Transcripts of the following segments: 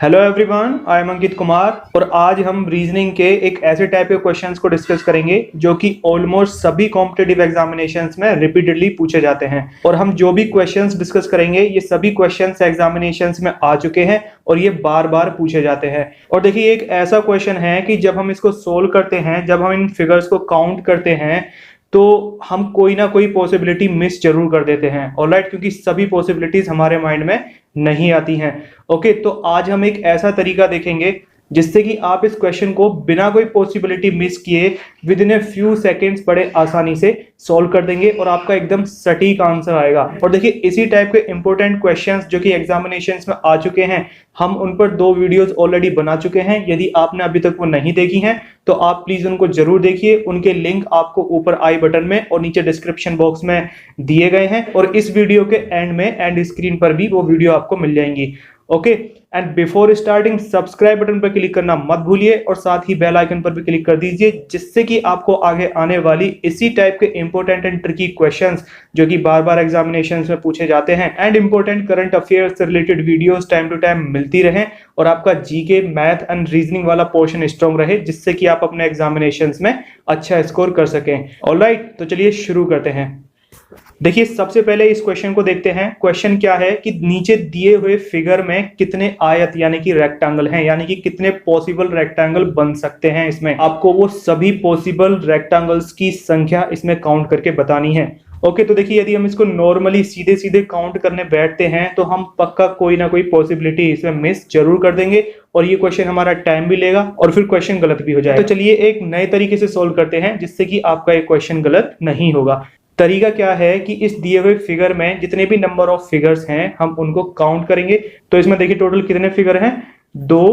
Hello everyone, I am Ankit Kumar और आज हम रीजनिंग के एक ऐसे टाइप के क्वेश्चंस को डिस्कस करेंगे जो कि ऑलमोस्ट सभी कॉम्पिटिटिव एग्जामिनेशंस में रिपीटेडली पूछे जाते हैं। और हम जो भी क्वेश्चंस डिस्कस करेंगे ये सभी क्वेश्चंस एग्जामिनेशंस में आ चुके हैं और ये बार बार पूछे जाते हैं। और देखिए, एक ऐसा क्वेश्चन है कि जब हम इसको सोल्व करते हैं, जब हम इन फिगर्स को काउंट करते हैं तो हम कोई ना कोई पॉसिबिलिटी मिस जरूर कर देते हैं। ऑलराइट, क्योंकि सभी पॉसिबिलिटीज हमारे माइंड में नहीं आती हैं। ओके, तो आज हम एक ऐसा तरीका देखेंगे जिससे कि आप इस क्वेश्चन को बिना कोई पॉसिबिलिटी मिस किए with in a few seconds बड़े आसानी से सॉल्व कर देंगे और आपका एकदम सटीक आंसर आएगा। और देखिए, इसी टाइप के इंपॉर्टेंट क्वेश्चंस जो कि एग्जामिनेशंस में आ चुके हैं, हम उन पर 2 वीडियोस ऑलरेडी बना चुके हैं। यदि आपने अभी तक वो नहीं देखी हैं तो आप प्लीज उनको जरूर देखिए। उनके लिंक आपको ऊपर आई बटन में और नीचे डिस्क्रिप्शन बॉक्स में दिए गए हैं और इस वीडियो के एंड में एंड स्क्रीन पर भी वो वीडियो आपको मिल जाएंगी। Okay, and before starting subscribe button पर क्लिक करना मत भूलिए और साथ ही बेल आइकन पर भी क्लिक कर दीजिए, जिससे कि आपको आगे आने वाली इसी टाइप के इंपॉर्टेंट एंड ट्रिकी क्वेश्चंस जो कि बार बार एग्जामिनेशंस में पूछे जाते हैं एंड इंपॉर्टेंट करंट अफेयर्स से related videos time to time मिलती रहें और आपका जीके, मैथ एंड रीजनिंग वाला पोर्शन स्ट्रॉन्ग रहे, जिससे कि आप अपने एग्जामिनेशंस में अच्छा स्कोर कर सकें। ऑलराइट, तो चलिए शुरू करते हैं। देखिए, सबसे पहले इस क्वेश्चन को देखते हैं। क्वेश्चन क्या है कि नीचे दिए हुए फिगर में कितने आयत यानी कि रेक्टेंगल हैं, यानी कि कितने पॉसिबल रेक्टेंगल बन सकते हैं। इसमें आपको वो सभी पॉसिबल रेक्टेंगल्स की संख्या इसमें काउंट करके बतानी है। ओके, तो देखिए, यदि हम इसको नॉर्मली सीधे सीधे काउंट करने बैठते हैं तो हम पक्का कोई ना कोई पॉसिबिलिटी इसमें मिस जरूर कर देंगे और ये क्वेश्चन हमारा टाइम भी लेगा और फिर क्वेश्चन गलत भी हो जाएगा। तो चलिए एक नए तरीके से सोल्व करते हैं जिससे कि आपका ये क्वेश्चन गलत नहीं होगा। तरीका क्या है कि इस दिए हुए फिगर में जितने भी नंबर ऑफ फिगर्स हैं हम उनको काउंट करेंगे। तो इसमें देखिए टोटल कितने फिगर हैं, 2,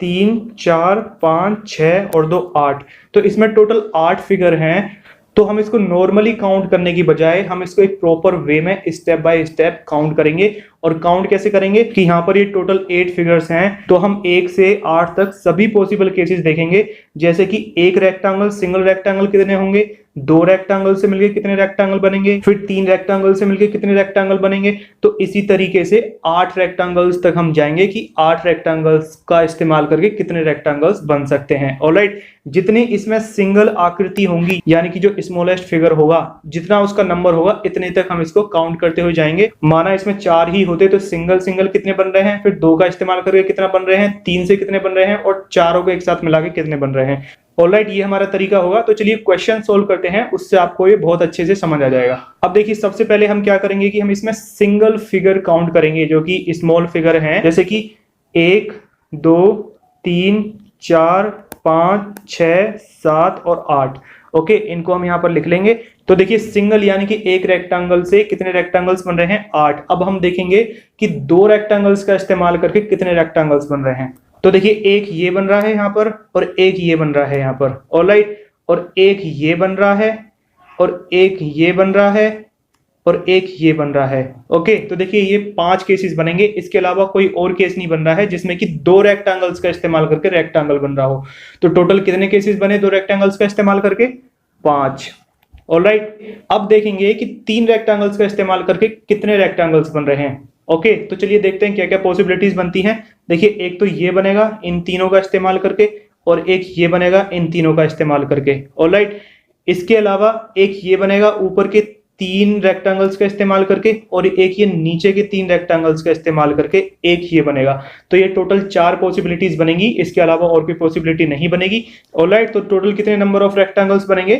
3, 4, 5, 6 और 2, 8। तो इसमें टोटल 8 फिगर हैं। तो हम इसको नॉर्मली काउंट करने की बजाय हम इसको एक प्रॉपर वे में स्टेप बाय स्टेप काउंट करेंगे। और काउंट कैसे करेंगे कि यहाँ पर ये टोटल 8 फिगर्स हैं, तो हम 1 से 8 तक सभी पॉसिबल केसेस देखेंगे। जैसे कि एक रेक्टेंगल, सिंगल रेक्टेंगल कितने होंगे, 2 रेक्टेंगल से मिलकर कितने रेक्टेंगल बनेंगे, फिर 3 रेक्टेंगल से मिलकर कितने रेक्टेंगल बनेंगे। तो इसी तरीके से 8 रेक्टेंगल्स तक हम जाएंगे कि 8 रेक्टेंगल्स का इस्तेमाल करके कितने रेक्टेंगल्स बन सकते हैं। ऑलराइट, जितनी इसमें सिंगल आकृति होंगी यानी कि जो स्मॉलेस्ट फिगर होगा, जितना उसका नंबर होगा, इतने तक हम इसको काउंट करते हुए जाएंगे। माना इसमें 4 ही होते तो सिंगल सिंगल कितने बन रहे हैं, फिर 2 का इस्तेमाल करके कितना बन रहे हैं, 3 से कितने बन रहे हैं और चारों को एक साथ मिला के कितने बन रहे हैं। ऑलराइट, ये हमारा तरीका होगा। तो चलिए क्वेश्चन सोल्व करते हैं, उससे आपको ये बहुत अच्छे से समझ आ जाएगा। अब देखिए, सबसे पहले हम क्या करेंगे कि हम इसमें सिंगल फिगर काउंट करेंगे जो कि स्मॉल फिगर हैं, जैसे कि 1, 2, 3, 4, 5, 6, 7 और 8। ओके, इनको हम यहाँ पर लिख लेंगे। तो देखिए, सिंगल यानी कि एक रेक्टेंगल से कितने रेक्टेंगल्स बन रहे हैं, 8। अब हम देखेंगे कि 2 रेक्टेंगल्स का इस्तेमाल करके कितने रेक्टेंगल्स बन रहे हैं। तो देखिए, एक ये बन रहा है यहाँ पर और एक ये बन रहा है यहाँ पर। ऑलराइट, और एक ये बन रहा है और एक ये बन रहा है और एक ये बन रहा है। ओके, तो देखिए ये 5 केसेस बनेंगे। इसके अलावा कोई और केस नहीं बन रहा है जिसमें कि 2 रेक्टेंगल्स का इस्तेमाल करके रेक्टेंगल बन रहा हो। तो टोटल कितने केसेस बने 2 रेक्टेंगल्स का इस्तेमाल करके, 5। ऑलराइट, अब देखेंगे कि 3 रेक्टेंगल्स का इस्तेमाल करके कितने रेक्टेंगल्स बन रहे हैं। ओके, तो चलिए देखते हैं क्या क्या पॉसिबिलिटीज बनती हैं। देखिए, एक तो ये बनेगा इन तीनों का इस्तेमाल करके और एक ये बनेगा इन तीनों का इस्तेमाल करके। ऑलराइट, इसके अलावा एक ये बनेगा ऊपर के 3 रेक्टेंगल्स का इस्तेमाल करके और एक ये नीचे के 3 रेक्टेंगल्स का इस्तेमाल करके एक ये बनेगा। तो ये टोटल 4 पॉसिबिलिटीज बनेंगी, इसके अलावा और कोई पॉसिबिलिटी नहीं बनेगी। ऑलराइट, तो टोटल कितने नंबर ऑफ रेक्टेंगल्स बनेंगे,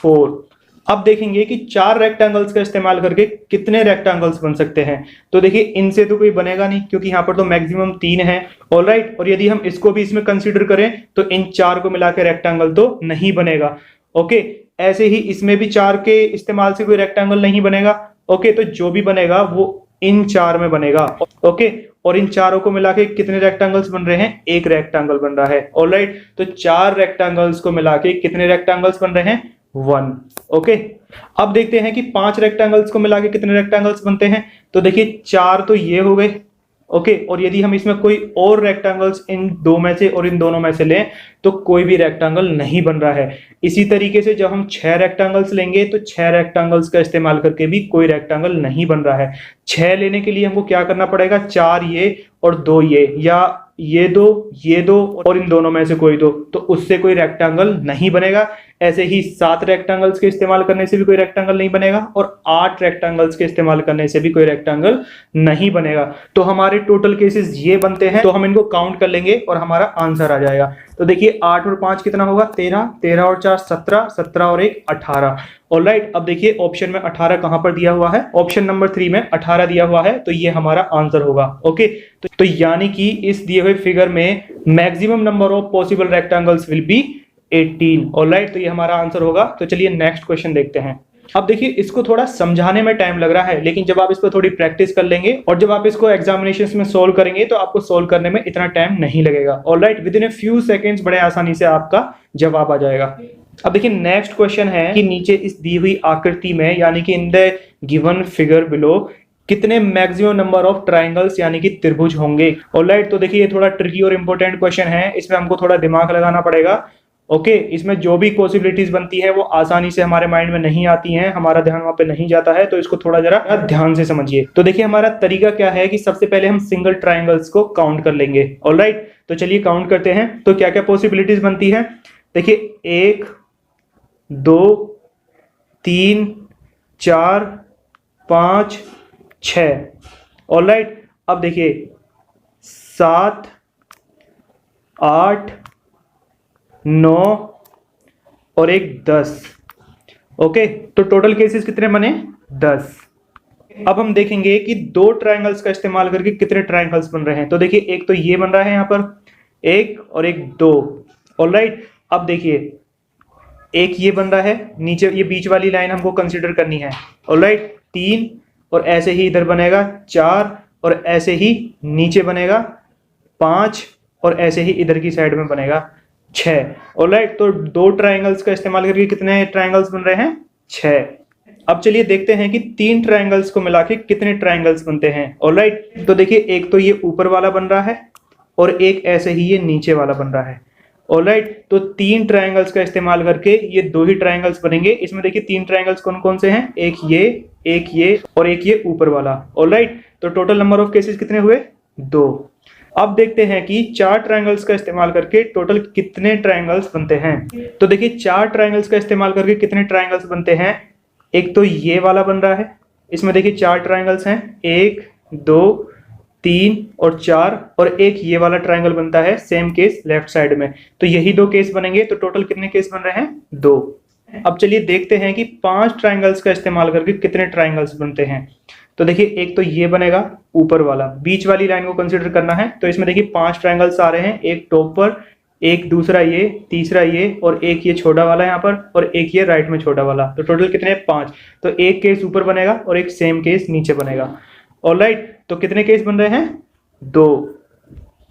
4। अब देखेंगे कि 4 रेक्टेंगल्स का इस्तेमाल करके कितने रेक्टेंगल्स बन सकते हैं। तो देखिए, इनसे तो कोई बनेगा नहीं क्योंकि यहाँ पर तो मैक्सिमम 3 है। ऑलराइट, और यदि हम इसको भी इसमें कंसीडर करें तो इन 4 को मिला के रेक्टेंगल तो नहीं बनेगा। ओके, ऐसे ही इसमें भी 4 के इस्तेमाल से कोई रेक्टेंगल नहीं बनेगा। ओके, तो जो भी बनेगा वो इन 4 में बनेगा। ओके, और इन चारों को मिला के कितने रेक्टेंगल्स बन रहे हैं, एक रेक्टेंगल बन रहा है। ऑलराइट, तो 4 रेक्टेंगल्स को मिला के कितने रेक्टेंगल्स बन रहे हैं, 1। ओके, अब देखते हैं कि 5 रेक्टेंगल्स को मिला के कितने रेक्टेंगल्स बनते हैं। तो देखिए, 4 तो ये हो गए। ओके, और यदि हम इसमें कोई और रेक्टेंगल्स इन 2 में से और इन दोनों में से लें तो कोई भी रेक्टेंगल नहीं बन रहा है। इसी तरीके से जब हम 6 रेक्टेंगल्स लेंगे तो 6 रेक्टेंगल्स का इस्तेमाल करके भी कोई रेक्टेंगल नहीं बन रहा है। 6 लेने के लिए हमको क्या करना पड़ेगा, 4 ये और 2 ये, या ये दो और इन दोनों में से कोई दो, तो उससे कोई रेक्टेंगल नहीं बनेगा। ऐसे ही 7 रेक्टेंगल्स के इस्तेमाल करने से भी कोई रेक्टेंगल नहीं बनेगा और 8 रेक्टेंगल्स के इस्तेमाल करने से भी कोई रेक्टेंगल नहीं बनेगा। तो हमारे टोटल केसेस ये बनते हैं, तो हम इनको काउंट कर लेंगे और हमारा आंसर आ जाएगा। तो देखिए 8 और 5 कितना होगा, 13, 13 और 4 17, 17 और 1 18। ऑलराइट, अब देखिए ऑप्शन में 18 कहां पर दिया हुआ है, ऑप्शन नंबर 3 में 18 दिया हुआ है, तो ये हमारा आंसर होगा। ओके, तो यानी कि इस दिए हुए फिगर में maximum number of possible rectangles will be 18। Alright, तो ये हमारा आंसर होगा। तो चलिए नेक्स्ट क्वेश्चन देखते हैं। अब देखिए इसको थोड़ा समझाने में टाइम लग रहा है, लेकिन जब आप इस पर थोड़ी प्रैक्टिस कर लेंगे और जब आप इसको एग्जामिनेशंस में सोल्व करेंगे तो आपको सोल्व करने में इतना टाइम नहीं लगेगा। Alright, with in a few seconds बड़े आसानी से आपका जवाब आ जाएगा। अब देखिए नेक्स्ट क्वेश्चन है कि नीचे इस दी हुई आकृति में यानी कि in the given figure below कितने मैक्सिमम नंबर ऑफ ट्राइंगल्स यानी कि त्रिभुज होंगे। ऑलराइट, तो देखिए ये थोड़ा ट्रिकी और इंपॉर्टेंट क्वेश्चन है, इसमें हमको थोड़ा दिमाग लगाना पड़ेगा। ओके, इसमें जो भी पॉसिबिलिटीज बनती है वो आसानी से हमारे माइंड में नहीं आती हैं, हमारा ध्यान वहां पे नहीं जाता है, तो इसको थोड़ा जरा ध्यान से समझिए। तो देखिए हमारा तरीका क्या है कि सबसे पहले हम सिंगल ट्राइंगल्स को काउंट कर लेंगे। ऑलराइट, तो चलिए काउंट करते हैं। तो क्या क्या पॉसिबिलिटीज बनती है, देखिए 1 2 3 4 5 6। ऑलराइट, अब देखिए 7 8 9 और 1 10। ओके, तो टोटल केसेस कितने बने, 10। अब हम देखेंगे कि 2 ट्रायंगल्स का इस्तेमाल करके कितने ट्रायंगल्स बन रहे हैं। तो देखिए एक तो ये बन रहा है यहां पर, एक और एक 2। ऑलराइट, अब देखिए एक ये बन रहा है, नीचे ये बीच वाली लाइन हमको कंसीडर करनी है। ऑलराइट, 3 और ऐसे ही इधर बनेगा 4 और ऐसे ही नीचे बनेगा 5 और ऐसे ही इधर की साइड में बनेगा 6। ऑलराइट, तो 2 ट्रायंगल्स का इस्तेमाल करके कितने ट्रायंगल्स बन रहे हैं, 6। अब चलिए देखते हैं कि 3 ट्रायंगल्स को मिला के कितने ट्रायंगल्स बनते हैं। ऑलराइट, तो देखिए एक तो ये ऊपर वाला बन रहा है और एक ऐसे ही ये नीचे वाला बन रहा है। ऑलराइट, तो 3 ट्रायंगल्स का इस्तेमाल करके ये 2 ही ट्रायंगल्स बनेंगे। इसमें देखिए 3 ट्रायंगल्स कौन कौन से हैं, एक ये और एक ये ऊपर वाला। ऑलराइट, तो टोटल नंबर ऑफ केसेस कितने हुए, 2। अब देखते हैं कि 4 ट्रायंगल्स का इस्तेमाल करके टोटल कितने ट्रायंगल्स बनते हैं। तो देखिए 4 ट्रायंगल्स का इस्तेमाल करके कितने ट्रायंगल्स बनते हैं, एक तो ये वाला बन रहा है, इसमें देखिए 4 ट्रायंगल्स हैं, 1 2 3 और 4 और एक ये वाला ट्रायंगल बनता है, सेम केस लेफ्ट साइड में। तो यही 2 केस बनेंगे, तो टोटल कितने केस बन रहे हैं, 2। अब चलिए देखते हैं कि 5 ट्रायंगल्स का इस्तेमाल करके कितने ट्रायंगल्स बनते हैं। तो देखिए एक तो ये बनेगा ऊपर वाला, बीच वाली लाइन को कंसीडर करना है, तो इसमें देखिए 5 ट्रायंगल्स आ रहे हैं, एक टॉप पर, एक दूसरा ये, तीसरा ये और एक ये छोटा वाला यहाँ पर और एक ये राइट में छोटा वाला। तो टोटल कितने, 5। तो एक केस ऊपर बनेगा और एक सेम केस नीचे बनेगा। ऑलराइट, तो कितने केस बन रहे हैं, 2।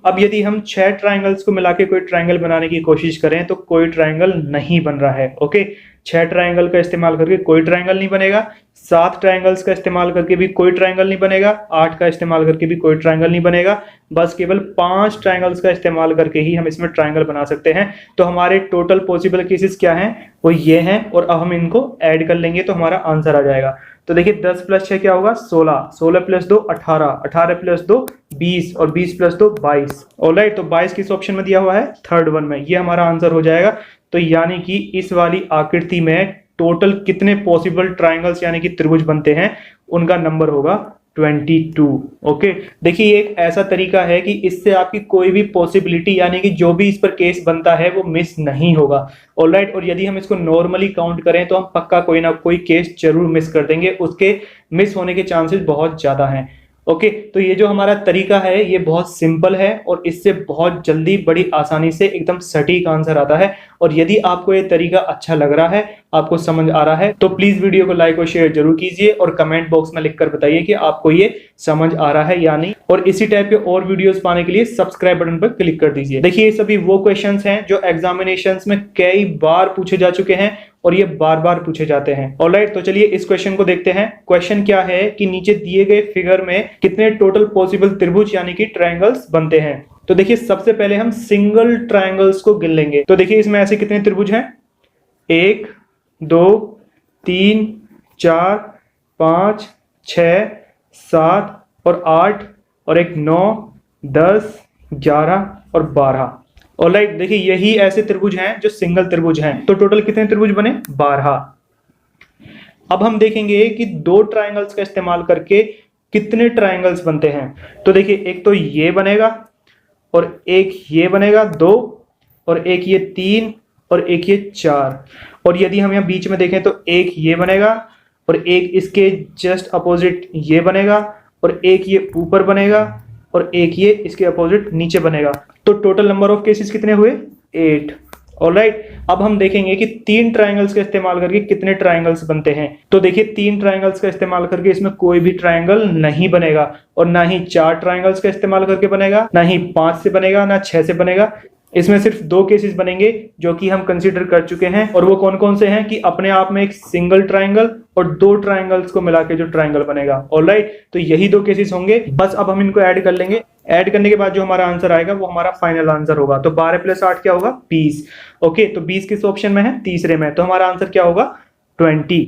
अब यदि हम 6 ट्रायंगल्स को मिला के कोई ट्रायंगल बनाने की कोशिश करें तो कोई ट्रायंगल नहीं बन रहा है। ओके, 6 ट्रायंगल का इस्तेमाल करके कोई ट्रायंगल नहीं बनेगा, 7 ट्रायंगल्स का इस्तेमाल करके भी कोई ट्रायंगल नहीं बनेगा, 8 का इस्तेमाल करके भी कोई ट्रायंगल नहीं बनेगा। बस केवल 5 ट्रायंगल्स का इस्तेमाल करके ही हम इसमें ट्रायंगल बना सकते हैं। तो हमारे टोटल पॉसिबल केसेस क्या हैं, वो ये हैं और अब हम इनको ऐड कर लेंगे तो हमारा आंसर आ जाएगा। तो देखिए 10 + 6 क्या होगा, 16, 16 + 2 18, 18 + 2 20 और 20 + 2 22। ऑलराइट, तो 22 किस ऑप्शन में दिया हुआ है, थर्ड वन में, ये हमारा आंसर हो जाएगा। तो यानी कि इस वाली आकृति में टोटल कितने पॉसिबल ट्रायंगल्स यानी कि त्रिभुज बनते हैं, उनका नंबर होगा 22। ओके, देखिए ये एक ऐसा तरीका है कि इससे आपकी कोई भी पॉसिबिलिटी यानी कि जो भी इस पर केस बनता है वो मिस नहीं होगा। ऑलराइट, और यदि हम इसको नॉर्मली काउंट करें तो हम पक्का कोई ना कोई केस जरूर मिस कर देंगे, उसके मिस होने के चांसेस बहुत ज्यादा हैं। ओके, तो ये जो हमारा तरीका है ये बहुत सिंपल है और इससे बहुत जल्दी बड़ी आसानी से एकदम सटीक आंसर आता है। और यदि आपको ये तरीका अच्छा लग रहा है, आपको समझ आ रहा है, तो प्लीज वीडियो को लाइक और शेयर जरूर कीजिए और कमेंट बॉक्स में लिखकर बताइए कि आपको ये समझ आ रहा है या नहीं। और इसी टाइप के और वीडियोस पाने के लिए सब्सक्राइब बटन पर क्लिक कर दीजिए। देखिए ये सभी वो क्वेश्चंस हैं जो एग्जामिनेशंस में कई बार पूछे जा चुके हैं और ये बार बार पूछे जाते हैं। ऑलराइट, तो चलिए इस क्वेश्चन को देखते हैं। क्वेश्चन क्या है कि नीचे दिए गए फिगर में कितने टोटल पॉसिबल त्रिभुज यानी कि ट्रायंगल्स बनते हैं। तो देखिए सबसे पहले हम सिंगल ट्रायंगल्स को गिन लेंगे। तो देखिए इसमें ऐसे कितने त्रिभुज हैं, 1 2 3 4 5 6 7 और 8 और एक 9 10 11 और 12। ऑलराइट, देखिए यही ऐसे त्रिभुज हैं जो सिंगल त्रिभुज हैं। तो टोटल कितने त्रिभुज बने? 12। अब हम देखेंगे कि दो ट्राइंगल्स का इस्तेमाल करके कितने ट्राइंगल्स बनते हैं। तो देखिए एक तो ये बनेगा और एक ये बनेगा 2, और एक ये 3 और एक ये 4। और यदि हम यहाँ बीच में देखें तो एक ये बनेगा और एक इसके जस्ट अपोजिट ये बनेगा और एक ये ऊपर बनेगा और एक ये इसके अपोजिट नीचे बनेगा। तो टोटल नंबर ऑफ केसेस कितने हुए? 8। ऑलराइट, अब हम देखेंगे कि 3 ट्राइंगल्स का इस्तेमाल करके कितने ट्राइंगल्स बनते हैं। तो देखिए 3 ट्राइंगल्स का इस्तेमाल करके इसमें कोई भी ट्राइंगल नहीं बनेगा, और ना ही 4 ट्राइंगल्स का इस्तेमाल करके बनेगा, ना ही 5 से बनेगा, ना 6 से बनेगा। इसमें सिर्फ 2 केसेस बनेंगे जो कि हम कंसीडर कर चुके हैं, और वो कौन कौन से हैं कि अपने आप में एक सिंगल ट्राइंगल और 2 ट्राइंगल्स को मिला के जो ट्राइंगल बनेगा। ऑलराइट, तो यही 2 केसेस होंगे। बस अब हम इनको ऐड कर लेंगे। ऐड करने के बाद जो हमारा आंसर आएगा वो हमारा फाइनल आंसर होगा। तो 12 + 8 क्या होगा? 20। ओके, तो 20 किस ऑप्शन में है? तीसरे में। तो हमारा आंसर क्या होगा? 20।